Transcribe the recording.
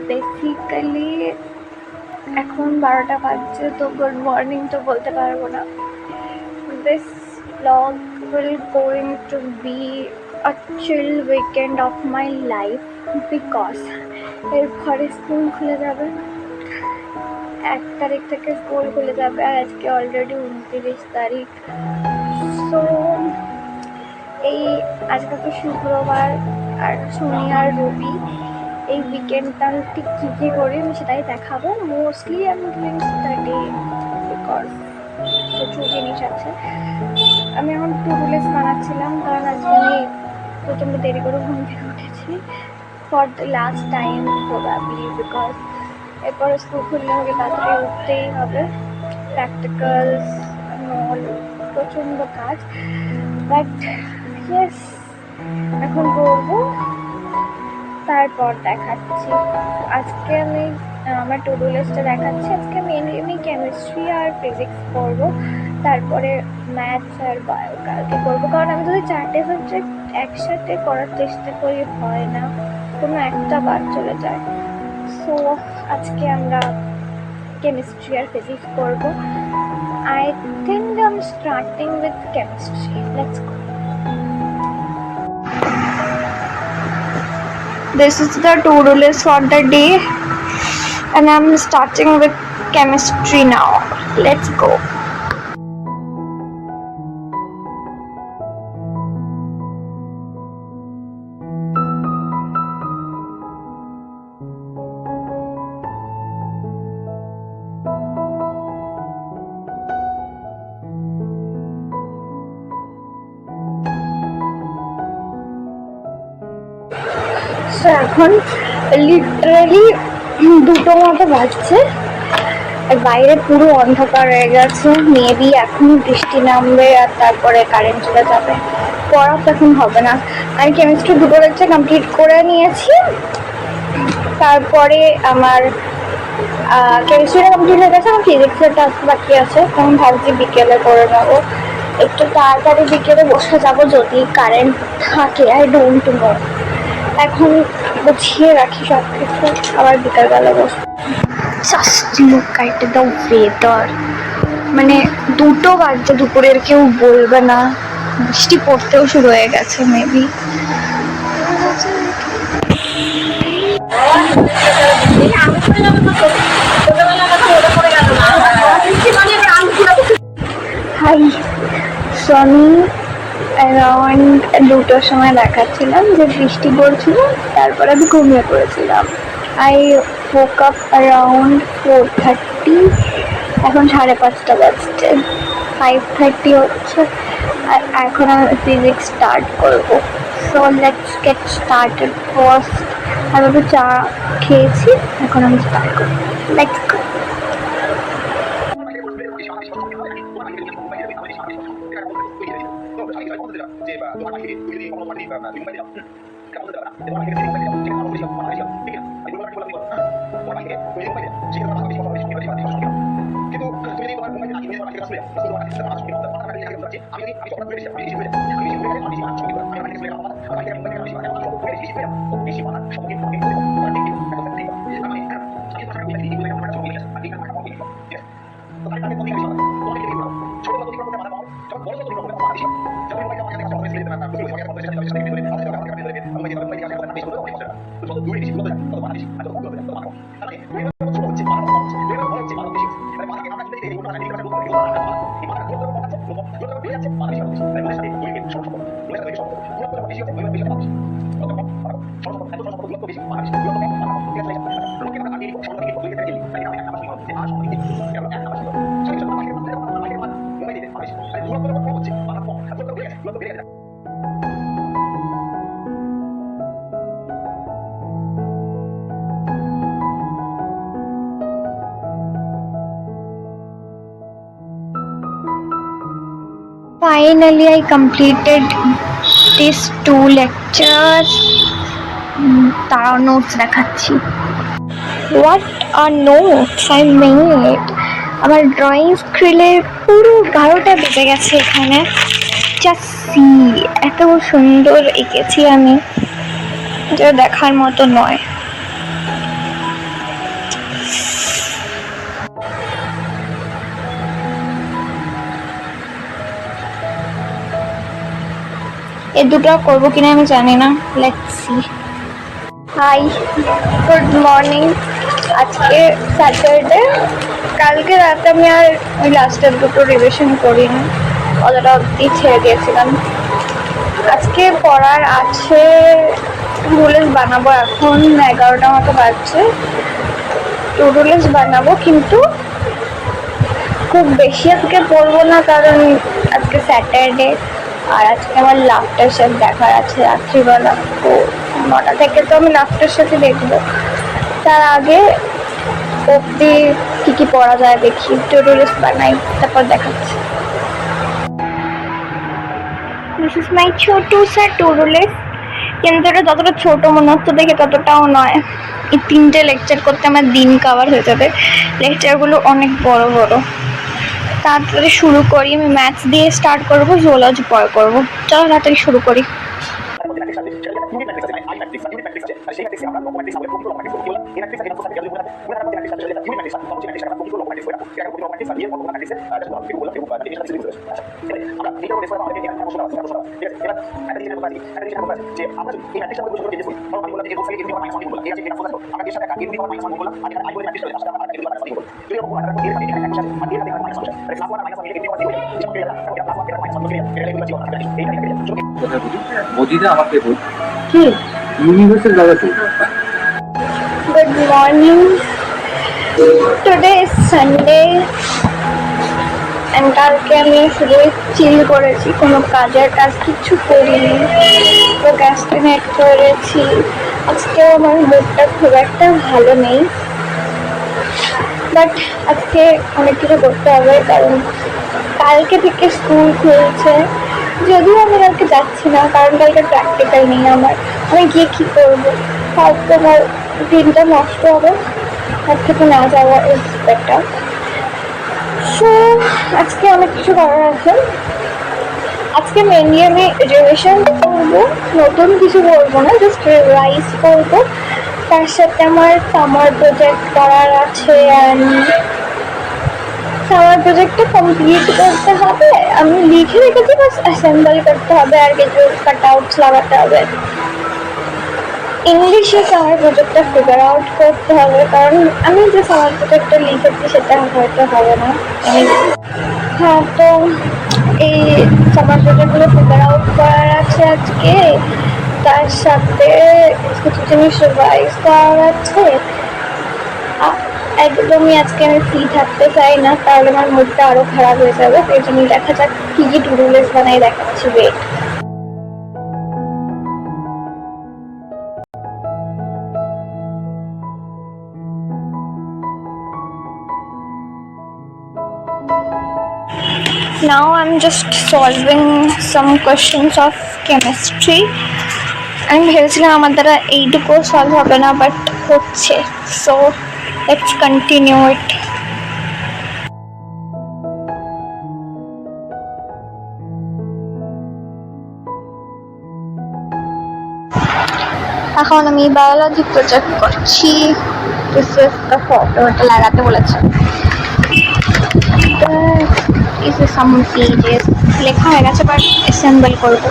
Basically এখন 12টা বাজছে, তো গুড মর্নিং তো বলতে পারবো না। This vlog will going to be a chill weekend of my life because এরপরে স্কুল খুলে যাবে, 1 তারিখ থেকে স্কুল খুলে যাবে, আর আজকে অলরেডি 29 তারিখ। সো এই আজকে তো শুক্রবার আর শনি আর রবি, এই উইকেন্ডটা ঠিক কী কী করি আমি সেটাই দেখাবো। মোস্টলি আমি ডুইং স্টাডি বিকজ প্রচুর জিনিস আছে। আমি এখন টু ডু লিস্ট বানাচ্ছিলাম, কারণ আজকে আমি প্রচণ্ড দেরি করে ঘুম থেকে উঠেছি for the last time probably, because এরপরে স্কুল খুললে হবে, তাড়াতাড়ি উঠতেই হবে, প্র্যাকটিক্যালস প্রচণ্ড কাজ। বাট ইয়েস, এখন করবো, তারপর দেখাচ্ছি। আজকে আমি আমার টু ডু লিস্টে দেখাচ্ছি। আজকে মেনলি কেমিস্ট্রি আর ফিজিক্স পড়বো, তারপরে ম্যাথস আর বায়ো কালকে করবো, কারণ আমি যদি 4টে সাবজেক্ট একসাথে করার চেষ্টা করি হয় না, কোনো একটা বাদ চলে যায়। সো আজকে আমরা কেমিস্ট্রি আর ফিজিক্স করবো। I think I'm starting with chemistry. Let's go. This is the to-do list for the day and I'm starting with chemistry now. Let's go. So এখন লিটারালি 2টো মতো বাজছে, আর বাইরে পুরো অন্ধকার হয়ে গেছে। মেবি এখনই বৃষ্টি নামবে আর তারপরে কারেন্ট চলে যাবে, পড়া তখন হবে না। আমি কেমিস্ট্রি 2টো লেকচার কমপ্লিট করে নিয়েছি, তারপরে আমার কেমিস্ট্রিটা কমপ্লিট হয়ে গেছে, আমার ফিজিক্সের টাস্ক বাকি আছে। তখন ভাবছি বিকেলে করে নেবো, একটু তাড়াতাড়ি বিকেলে বসে যাবো যদি কারেন্ট থাকে। আই ডোন্ট নো, এখন গুছিয়ে রাখি সব কিছু, আবার বিকালবেলা বসবো। Just look at the weather, মানে 2টো বাজছে দুপুরের, কেউ বলবে না। বৃষ্টি পড়তেও শুরু হয়ে গেছে মেবি। হাই, আমি অ্যারাউন্ড 2টোর সময় দেখাচ্ছিলাম যে বৃষ্টি পড়ছিল, তারপর আমি ঘুমিয়ে পড়েছিলাম। আই woke up around 4:30, এখন 5:30 বাজছে, 5:30 হচ্ছে, আর এখন আমি ফিজিক্স স্টার্ট করবো। So let's get started. First আমি একটু চা খেয়েছি, এখন আমি স্টার্ট করবো। Let's go. Finally, I completed these 2 lectures. তারা নোটস দেখাচ্ছি। What are notes I made? আমার ড্রয়িং স্ক্রিলে পুরো 12টা বেজে গেছে এখানে। জাস্ট সি, এত সুন্দর এঁকেছি আমি, যা দেখার মতো নয়। এ দুটো করবো কিনা আমি জানি না, let's see. Hi, good morning. আজকে স্যাটারডে। কালকে রাতে আমি আর ওই লাস্টের দুটো রিভিশন করিনি, অতটা অবধি ছেড়ে দিয়েছিলাম। আজকে পড়ার আছে, টু লিস্ট বানাবো। এখন 11টা মতো বাজছে, টু লিস্ট বানাবো, কিন্তু খুব বেশি আজকে পড়বো না, কারণ আজকে স্যাটারডে আর আজকে আমার লাফটার শেফ দেখার আছে রাত্রিবেলা। তো 9টা থেকে তো আমি লাফটার শেফই দেখবো। তার আগে অবধি কী কী পড়া যায় দেখি, টু লিস্ট বানাই, তারপর দেখাচ্ছি। দিস ইজ মাই ছোট স্যার টু লিস্ট, কিন্তু এটা যতটা ছোট মনে হচ্ছে দেখে ততটাও নয়। এই 3টে লেকচার করতে আমার দিন কভার হয়ে যাবে। লেকচারগুলো অনেক বড় বড়। তাড়াতাড়ি শুরু করি। আমি ম্যাথস দিয়ে স্টার্ট করবো, জুওলজি পরে করবো। চলো তাড়াতাড়ি শুরু করি। মজিদা আমাকে বল কি ইউনিভার্সাল জায়গাতে। Good morning, today is Sunday and কালকে আমি শুধু চিল করেছি, কোনো কাজের কাজ কিছু করিনি, প্রোক্রাস্টিনেট করেছি। আজকেও আমার মুডটা খুব একটা ভালো নেই, বাট আজকে অনেক কিছু করতে হবে, কারণ কালকে থেকে স্কুল খুলছে। যদিও আমি কালকে যাচ্ছি না, কারণ কালকে প্র্যাকটিক্যাল নেই আমার। আমি গিয়ে কী করবো, হয়তো আমার দিনটা নষ্ট হবে। তার থেকে না যাওয়া ইজ বেটার। সো আজকে অনেক কিছু করার আছে। আজকে মেনলি আমি রিভিশন করবো, নতুন কিছু করবো না, জাস্ট রিভাইজ করবো। তার সাথে আমার সামার প্রজেক্ট করার আছে, অ্যান্ড সামার প্রজেক্টটা কমপ্লিট করতে হবে। আমি লিখে রেখেছি, বাস অ্যাসেম্বল করতে হবে আর কিছু কাট আউটস লাগাতে হবে। ইংলিশে সামার প্রজেক্টটা ফিগার আউট করতে হবে, কারণ আমি যে সামার প্রজেক্টটা লিখেছি সেটা হয়তো হবে না। হ্যাঁ, তো এই সামার প্রজেক্টগুলো ফিগার আউট করার আছে আজকে। তার সাথে কিছু জিনিস রিভাইজ করার আছে। একদমই আজকে আমি ফ্রি থাকতে চাই না, তাহলে আমার মুডটা আরও খারাপ হয়ে যাবে। এই জন্য দেখা যাক কী কী টু লিস্ট বানাই দেখাচ্ছি। Wait, now I'm just solving some questions of chemistry. আমি ভেবেছিলাম আমার দ্বারা এইটুকু সলভ হবে না, বাট হচ্ছে। সো লেটস কন্টিনিউ ইট। এখন আমি বায়োলজি প্রজেক্ট করছি। দিস ইজ দ্য ফটো, এটা লাগাতে বলেছে। ইজ সাম পেজেস লেখা হয়ে গেছে, বাট অ্যাসেম্বল করবো।